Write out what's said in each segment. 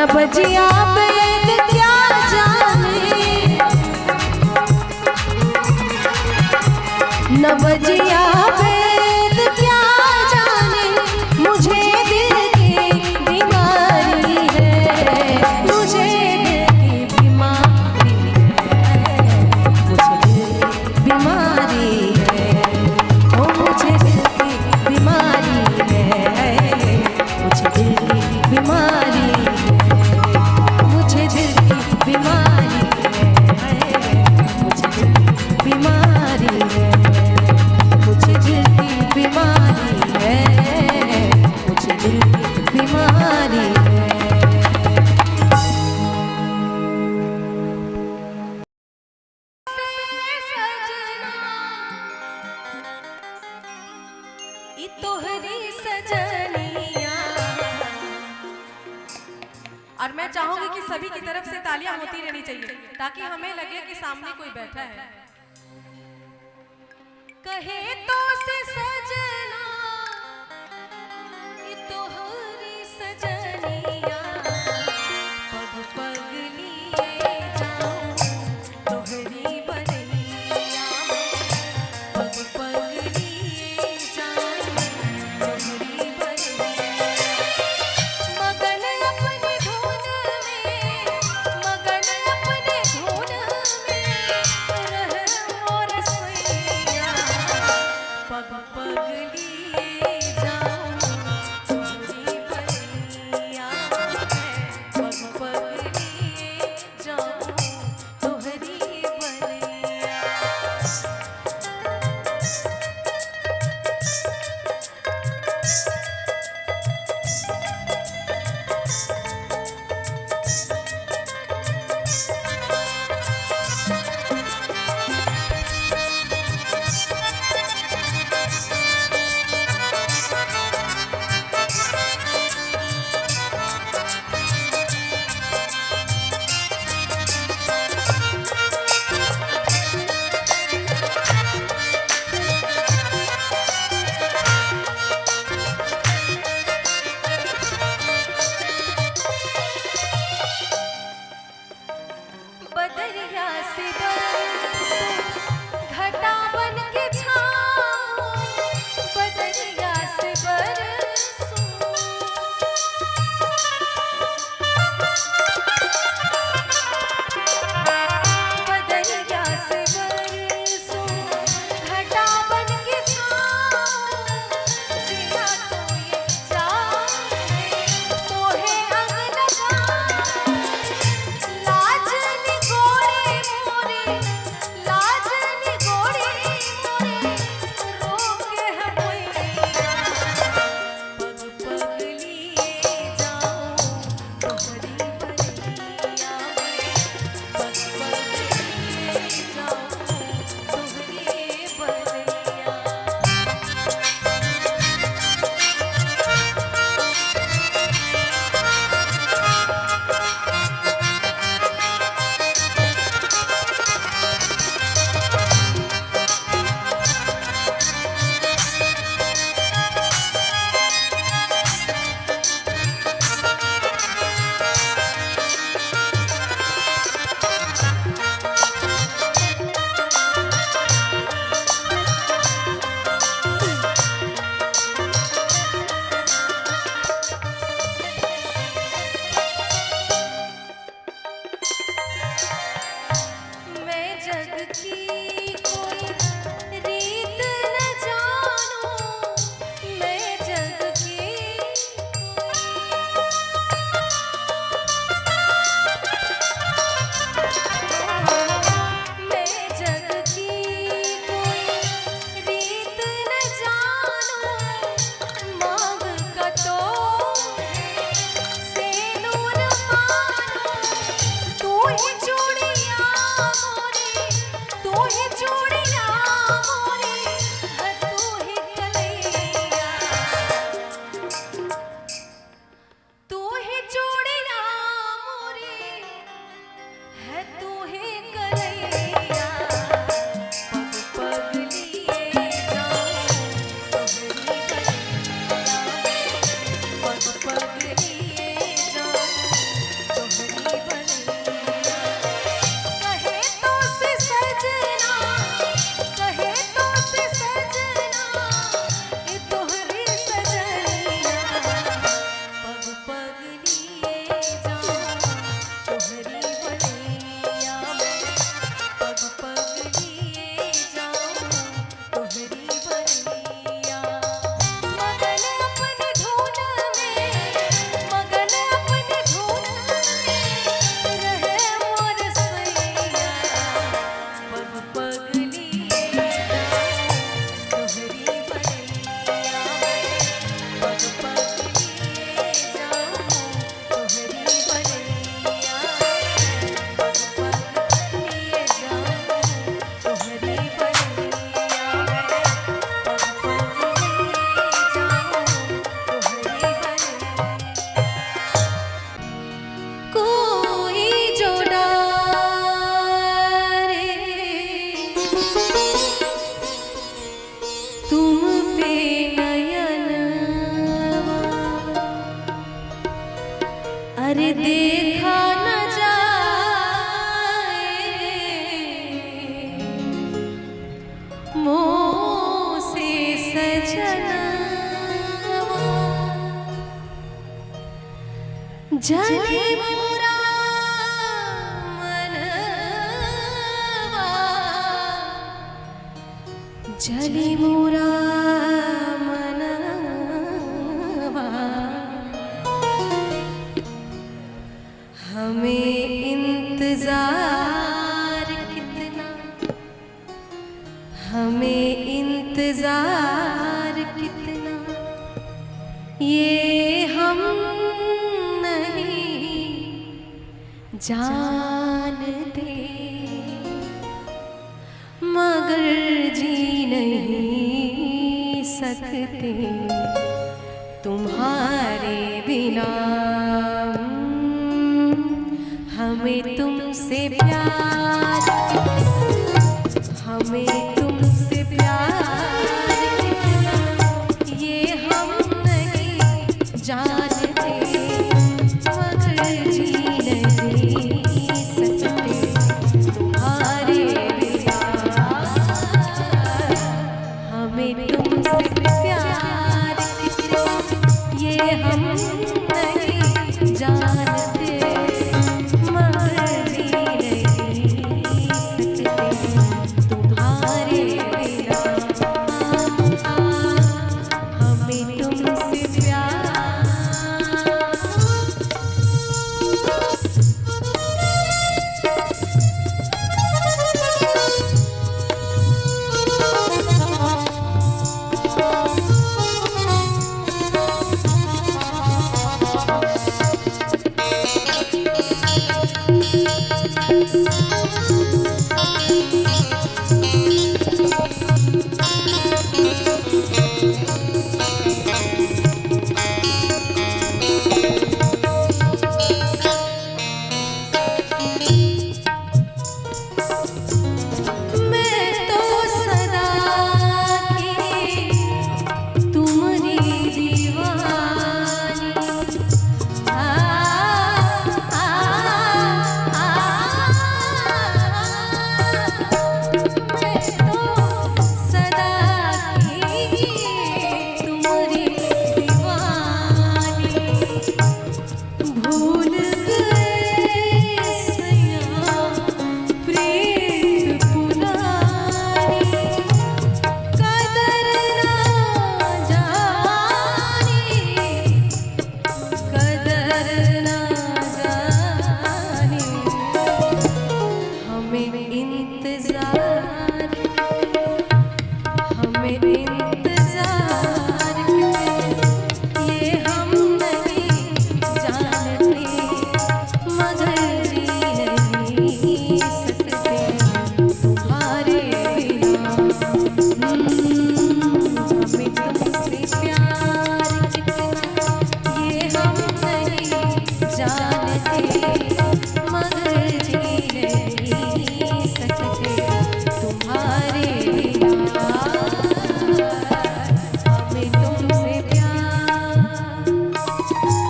बजिया वेद क्या जाने, न बजिया वेद क्या जाने, मुझे दिल की बीमारी है, मुझे दिल की बीमारी है, मुझे दिल की बीमारी है, ओ मुझे दिल की बीमारी है, मुझे दिल की बीमारी है, मुझे दिल की बीमारी है, मुझे दिल की बीमारी है, मुझे दिल की बीमारी है, मुझे दिल की बीमारी है। तोहरी सजनिया। और मैं चाहूंगी कि सभी की तरफ से तालियां होती रहनी चाहिए ताकि हमें लगे कि सामने कोई बैठा है। कहे तो से सजना तोहरी सजनिया, पग पग लिए जाऊं तोहरी बरनिया, पग पग लिए जाऊं तोहरी बरनिया, मगन अपनी धुन में, मगन अपनी धुन में रह और सैया, पग पग जले मोरा मनवा, जले मोरा मनवा, हमें इंतजार कितना, हमें इंतजार कितना, ये हम नहीं जानते, मगर जी नहीं सकते तुम्हारे बिना। हमें तुमसे प्यार, हमें तुमसे प्यार कितना, ये हम नहीं जानते, मगर जी नहीं सकते तुम्हारे बिना। हमें तुमसे प्यार कितना, ये हम नहीं जानते, मगर जी नहीं सकते तुम्हारे बिना। हमें तुमसे प्यार।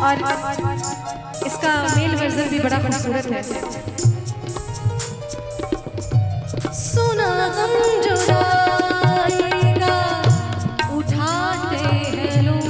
और इसका मेल वर्जन भी बड़ा खूबसूरत है। सुना गम जुदाई का उठाते हैं लोग,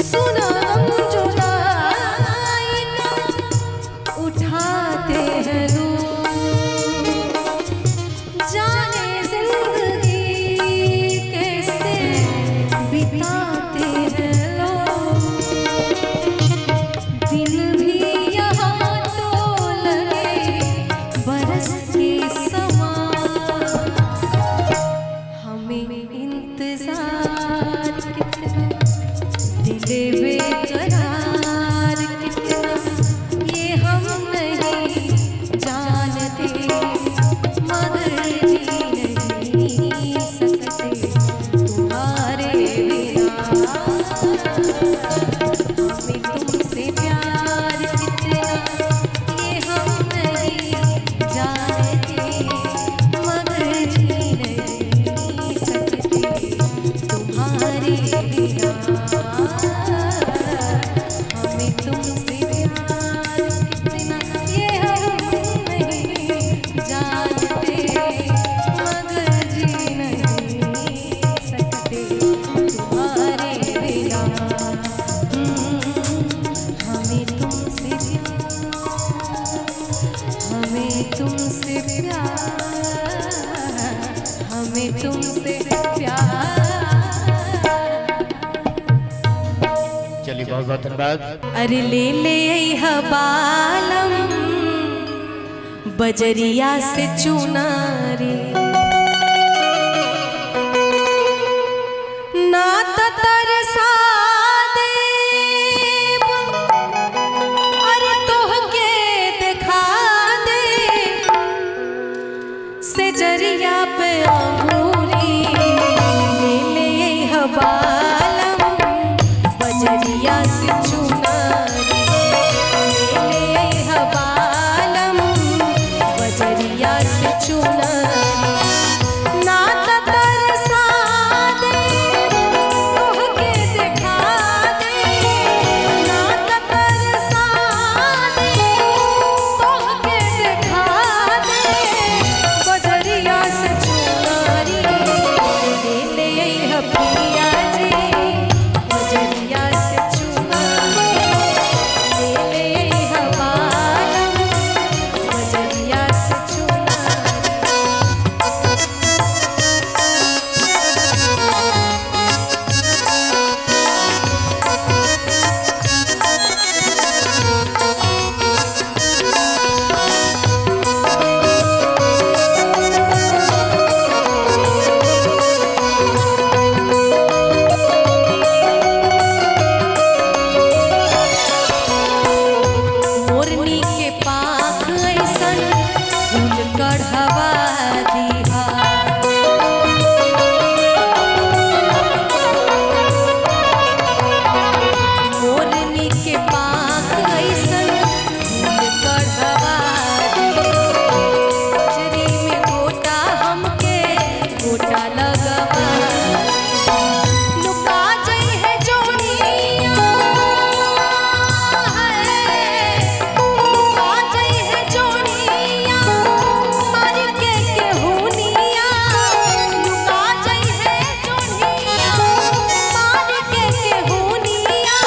सुना गम जुदाई हमें तुमसे प्यार। चलिए बहुत बहुत धन्यवाद। अरे ले ले बालम बजरिया से चुनारी ना तरसा देव अरे तोहके दिखा दे से जरिया पे अंगूरी ले ले बालम बजरिया से चुनारी ले ले बालम बजरिया से चुनारी ना तरसा दे तोहके दिखा दे ना तरसा दे तोहके दिखा दे बजरिया से चुनारी ले ले पिया जी बजरिया से चुनारी ले ले बालम बजरिया से मोरनी के पाख ऐसन फूल कढ़वा दिहा मोरनी के पाख ऐसन फूल कढ़वा दिहा चरी में गोटा हमके गोटा लगवा लुका जई है जोनिया लुका जई है जोनिया मार के केहुनिया लुका जई है जोनिया मार के केहुनिया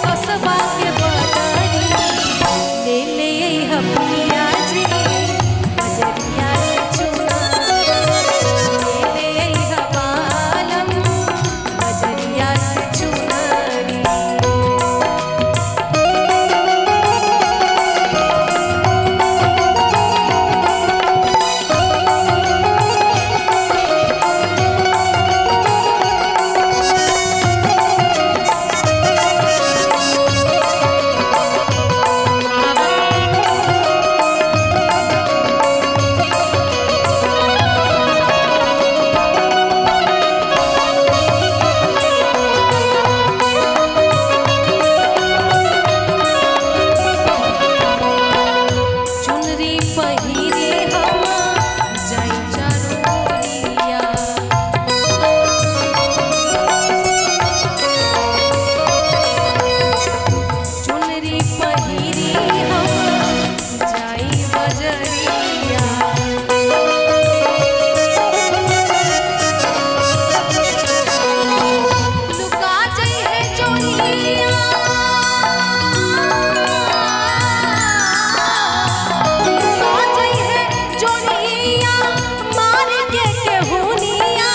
कसबा के बदरी ले ले हपिया जी बजरिया से चुना ले ले बालम बजरिया से चुनारी चुनरी पहिरे हम जाई चरोरिया चुनरी पहिरे हम जाई बजरिया लुका जई है जोनिया लुका जई है जोनिया मार के केहुनिया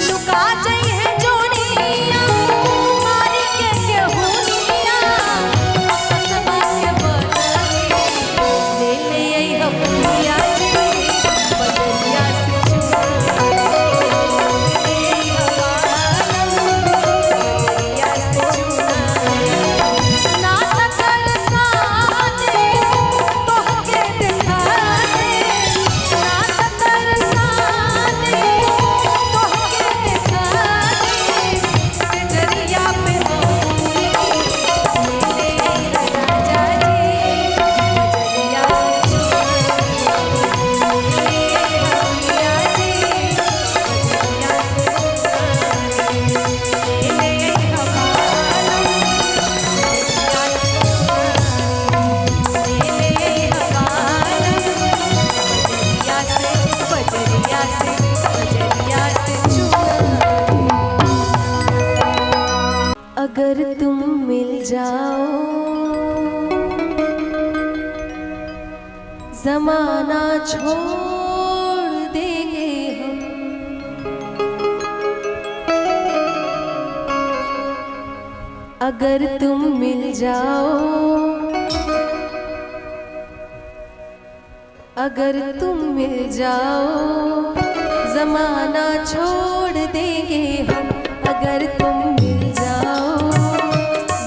लुका जई है जोनिया मार के केहुनिया कसबा के बदरी ले ले हपिया जी बजरिया से चुनारी ले बालम बजरिया से चुनारी ना तरसा दे तोहके दिखा दे ना तरसा दे तोहके दिखा दे से जरिया पे अंगूरी ले ले राजा जी बजरिया से चुनारी ले हपिया जी बजरिया से चुनारी ले ले बालम बजरिया से चुनारी ले ले बालम बजरिया से चुनारी अगर तुम मिल जाओ जमाना छोड़ देंगे हम अगर तुम मिल जाओ, अगर तुम मिल जाओ, जमाना छोड़ देंगे हम। अगर तुम मिल जाओ,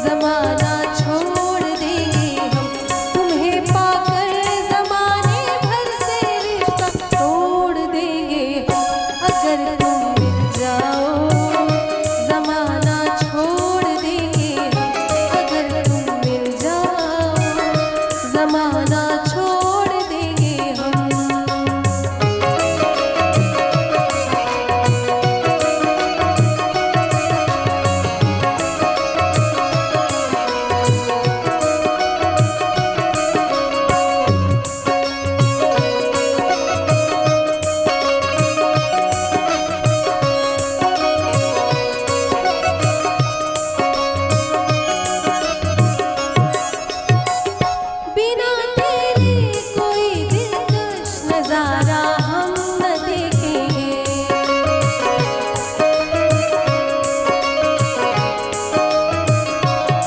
जमाना छोड़ देंगे हम। तुम्हें पाकर जमाने भर से रिश्ता तोड़ देंगे हम। अगर तुम मिल जाओ, जमाना छोड़ देंगे हम। अगर तुम मिल जाओ, जमाना छोड़ देंगे हम। बिना तेरे कोई दिलकश नजारा हम न देखेंगे।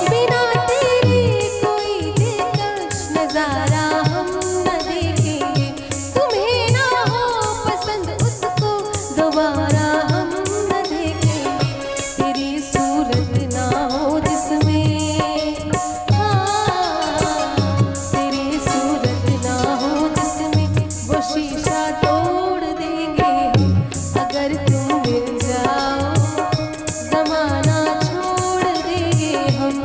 बिना तेरे कोई दिलकश नजारा हम न देखेंगे। तुम्हें ना हो पसंद उसको दोबारा हम न देखेंगे। तेरी सूरत ना हो जिसमें, हाँ तेरी सूरत ना हो जिसमें, वो शीशा तोड़ देंगे हम। अगर तुम मिल जाओ, जमाना छोड़ देंगे हम।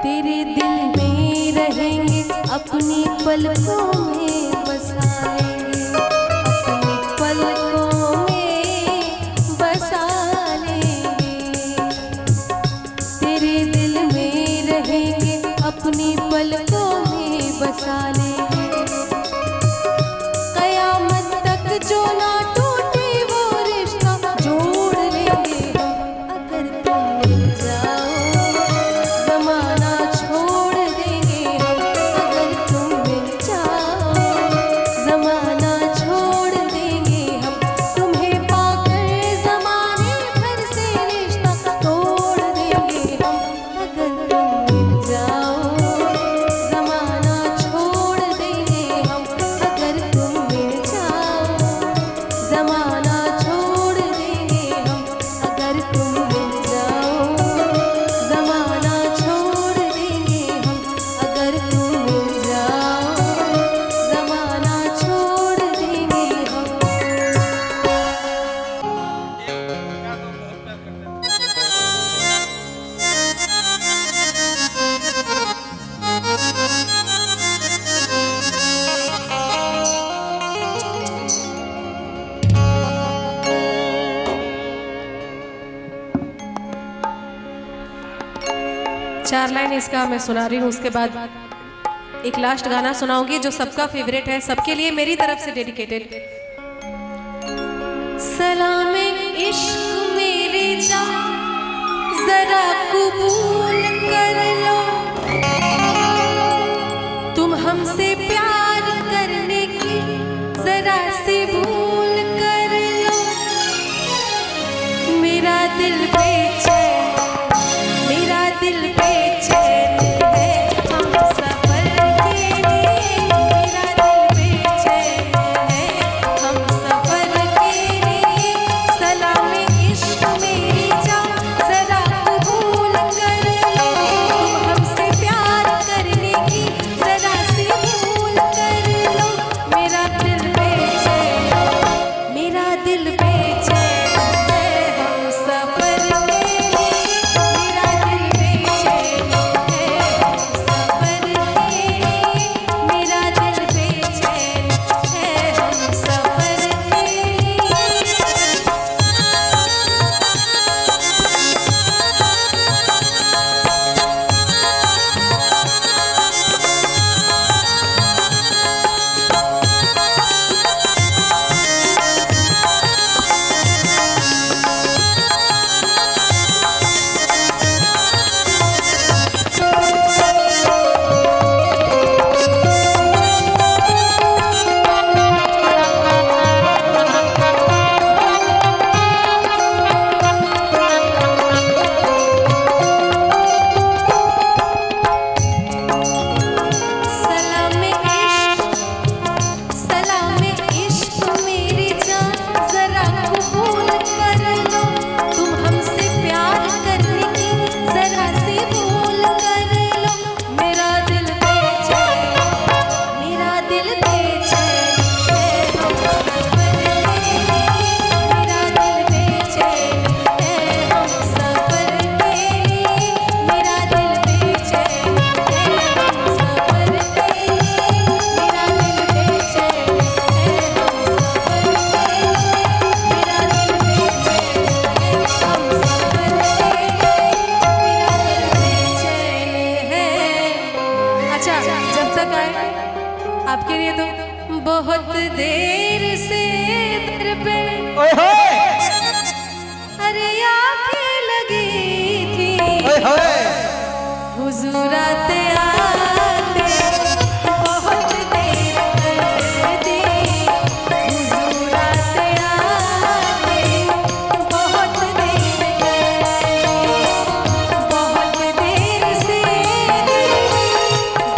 तेरे दिल में रहेंगे, अपनी पलकों में बसा लेंगे। अपनी पलकों में बसा लेंगे। तेरे दिल में रहेंगे, अपनी पलकों में बसा लेंगे। कयामत तक जो ना टूटे वो रिश्ता जोड़ लेंगे हम। अगर तुम मिल जाओ, जमाना छोड़ देंगे हम। अगर तुम मिल जाओ, जमाना छोड़ देंगे हम। तुम्हें पाकर जमाने भर से रिश्ता तोड़ देंगे हम। अगर तुम मिल जाओ, जमाना छोड़ देंगे हम। अगर तुम मिल जाओ, जमाना छोड़ देंगे हम। अगर तुम मिल जाओ, जमाना छोड़ देंगे हम। अगर तुम मिल जाओ, जमाना छोड़ देंगे हम। चार लाइन इसका मैं सुना रही हूँ, उसके बाद एक लास्ट गाना सुनाऊंगी जो सबका फेवरेट है, सबके लिए मेरी तरफ से डेडिकेटेड। सलाम इश्क मेरे जा, जरा कबूल कर लो। तुम हमसे प्यार करने की जरा सी भूल कर लो। मेरा दिल बेचैन, मेरा दिल बेचैन है हम सफर के लिए। मेरा दिल बेचैन है हम सफर के लिए। सलाम इश्क मेरी जान, जरा कबूल कर लो। तुम हमसे प्यार करने की जरा सी भूल अच्छा जब तक आए आपके लिए तो बहुत देर से दर पे ओए होए अरे आके लगी थी ओए होए हुजूर आते आते बहुत देर कर दी हुजूर आते आते बहुत देर कर दी बहुत देर से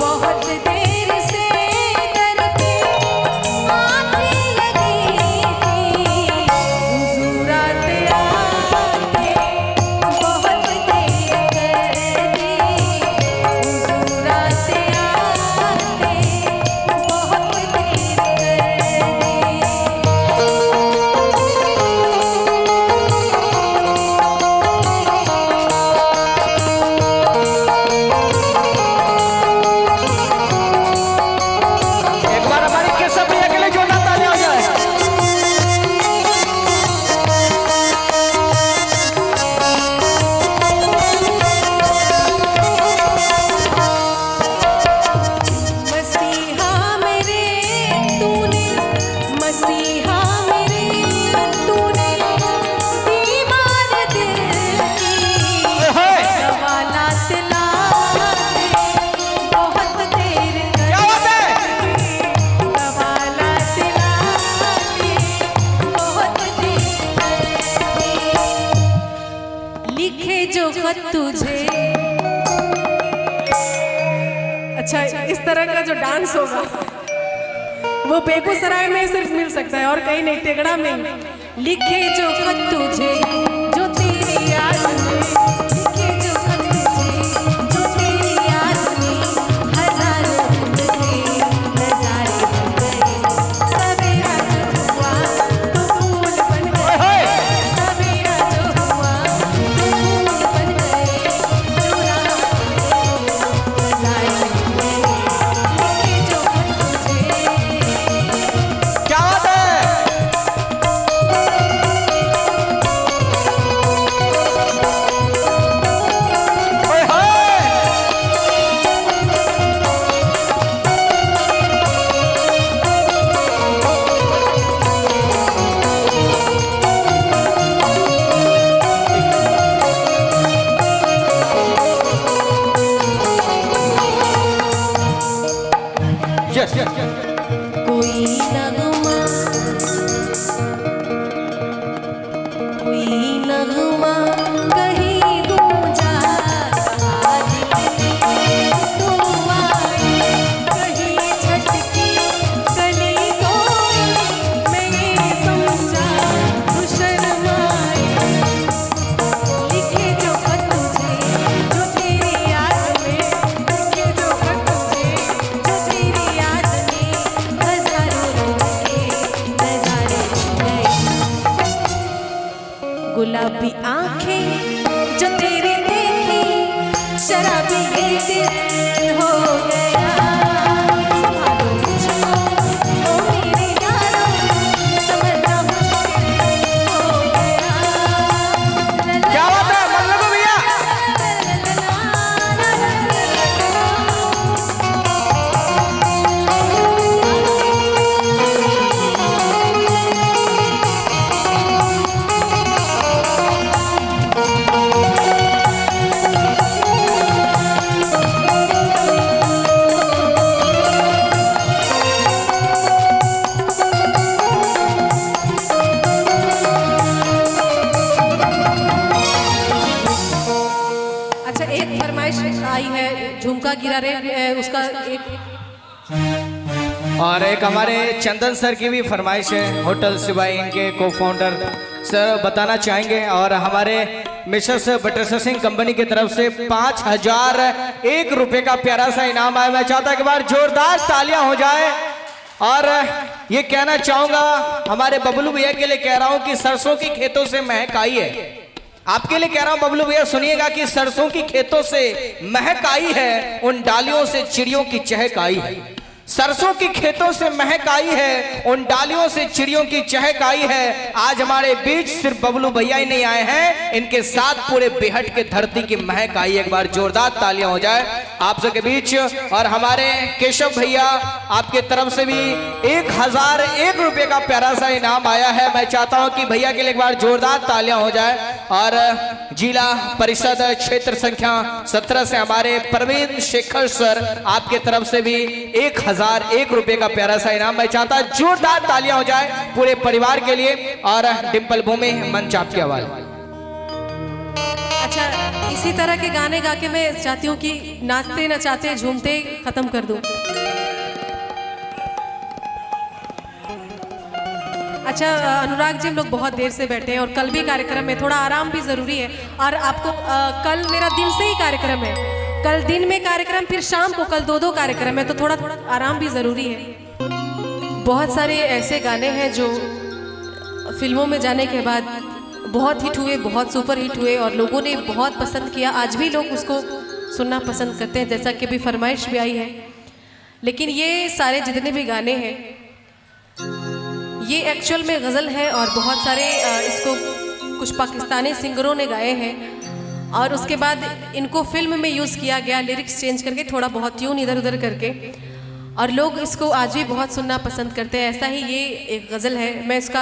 बहुत देर से दर पे आके लगी थी हुजूर आते आते बहुत देर कर दी हुजूर आते आते बहुत देर कर दी एक बार हमारी केशव भैया के लिए जोरदार तालियां हो जाए। मसीहा मेरे तूने मसीहा मेरे तूने बीमार दिल की ओए होए दवा लाते लाते बहुत देर कर क्या बात है दवा लाते लाते बहुत देर कर लिखे जो खत तुझे अच्छा इस तरह का जो डांस होगा वो बेगूसराय में सिर्फ मिल सकता है और कहीं नहीं तेगड़ा में ही। लिखे जो खत तुझे जो तेरी याद में लिखे जो खत तुझे जो तेरी याद में हजारों जिंदगी नजारे बन गए सवेरा जो हुआ तो फूल बन ओए गए होए सवेरा जो हुआ तो फूल बन गए जो रात नजारे बन गए लिखे जो खत तुझे क्या बात है ओए होए यस कोई नगमा कहीं गूंजा तुम आए कहीं छटकी कली कोई मैं समझा तू शर्माए लिखे जो खत तुझे जो तेरी याद में लिखे जो खत तुझे जो तेरी याद में हजारों जिंदगी नजारे बन गए गुलाबी आंखें जो तेरी देखी शराबी ये दिल हो गया संभालो मुझको ओ मेरे यारो समझना मुश्किल हो गया क्या बात है मल्लू भैया अच्छा एक फरमाइश आई है झुमका गिरा रे उसका एक और एक हमारे चंदन सर की भी फरमाइश है होटल सिवाई इनके को फाउंडर सर बताना चाहेंगे और हमारे मिसेस बटर सिंह कंपनी की तरफ से 5,001 रुपए का प्यारा सा इनाम आया। मैं चाहता कि बार जोरदार तालियां हो जाए और ये कहना चाहूंगा हमारे बबलू भैया के लिए कह रहा हूं कि सरसों की खेतों से महक आई है। आपके लिए कह रहा हूं बबलू भैया सुनिएगा कि सरसों की खेतों से महक आई है, उन डालियों से चिड़ियों की चहक आई है। सरसों की खेतों से महक आई है, उन डालियों से चिड़ियों की चहक आई है। आज हमारे बीच सिर्फ बबलू भैया ही नहीं आए हैं, इनके साथ पूरे बेहट के धरती की महक आई। एक बार जोरदार तालियां हो जाए आप सबके बीच। और हमारे केशव भैया आपके तरफ से भी 1001 रुपए का प्यारा सा इनाम आया है। मैं चाहता हूं कि भैया के लिए एक बार जोरदार तालियां हो जाए। और जिला परिषद क्षेत्र संख्या 17 से हमारे प्रवीण शेखर सर आपके तरफ से भी 1001 रुपए का प्यारा सा इनाम। मैं चाहता जोरदार तालियां हो जाए पूरे परिवार के लिए। और डिंपल भूमि मंच आपके हवाले। अच्छा, इसी तरह के गाने गा के मैं चाहती हूँ कि नाचते नचाते झूमते खत्म कर दूं। अच्छा अनुराग जी, हम लोग बहुत देर से बैठे हैं और कल भी कार्यक्रम है, थोड़ा आराम भी ज़रूरी है। और आपको कल मेरा दिन से ही कार्यक्रम है, कल दिन में कार्यक्रम, फिर शाम को कल दो कार्यक्रम है, तो थोड़ा आराम भी ज़रूरी है। बहुत सारे ऐसे गाने हैं जो फिल्मों में जाने के बाद बहुत हिट हुए, बहुत सुपर हिट हुए और लोगों ने बहुत पसंद किया। आज भी लोग उसको सुनना पसंद करते हैं, जैसा कि अभी फरमाइश भी आई है। लेकिन ये सारे जितने भी गाने हैं ये एक्चुअल में गज़ल है और बहुत सारे इसको कुछ पाकिस्तानी सिंगरों ने गाए हैं और उसके बाद इनको फिल्म में यूज़ किया गया, लिरिक्स चेंज करके, थोड़ा बहुत ट्यून इधर उधर करके, और लोग इसको आज भी बहुत सुनना पसंद करते हैं। ऐसा ही ये एक गज़ल है। मैं इसका